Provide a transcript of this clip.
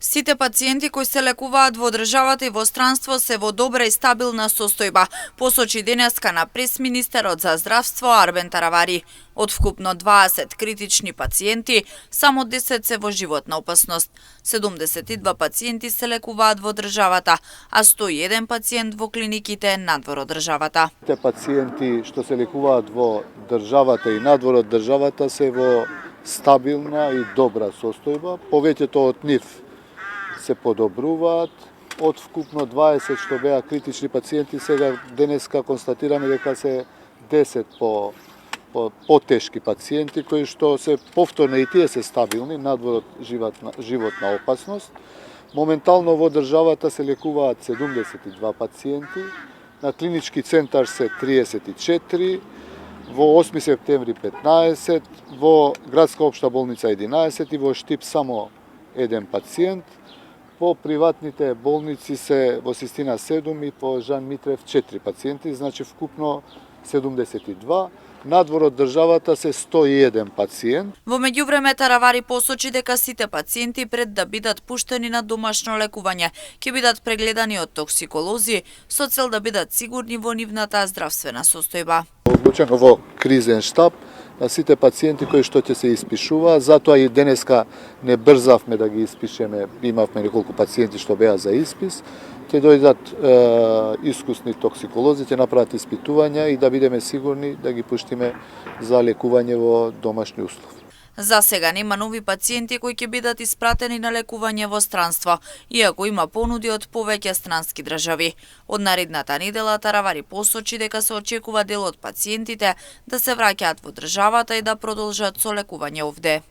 Сите пациенти кои се лекуваат во државата и во странство се во добра и стабилна состојба, посочи денеска на пресминистерот за здравство Арбен Таравари. Од вкупно 20 критични пациенти, само 10 се во животна опасност. 72 пациенти се лекуваат во државата, а 101 пациент во клиниките надвор од државата. Те пациенти што се лекуваат во државата и надвор од државата се во стабилна и добра состојба. Повеќето од нив се подобруваат. Од вкупно 20 што беа критични пациенти, сега денеска констатираме дека се 10 потешки пациенти кои што се повторно и тие се стабилни надвор од животна опасност. Моментално во државата се лекуваат 72 пациенти, на клинички центар се 34, во 8 септември 15, во градска општа болница 11 и во Штип само 1 пациент. По приватните болници се во Систина 7 и по Жан Митрев 4 пациенти, значи вкупно 72. Надвор од државата се 101 пациент. Во меѓувреме Таравари посочи дека сите пациенти пред да бидат пуштени на домашно лекување ќе бидат прегледани од токсиколози со цел да бидат сигурни во нивната здравствена состојба. Одлучено во кризен штаб на сите пациенти кои што ќе се испишуваат, затоа и денеска не брзавме да ги испишеме, имавме неколку пациенти што беа за испис, ќе дојдат искусни токсиколози, ќе направат испитувања и да бидеме сигурни да ги пуштиме за лекување во домашни услови. За сега нема нови пациенти кои ќе бидат испратени на лекување во странство, иако има понуди од повеќе странски држави. Од наредната недела Таравари посочи дека се очекува дел од пациентите да се враќаат во државата и да продолжат со лекување овде.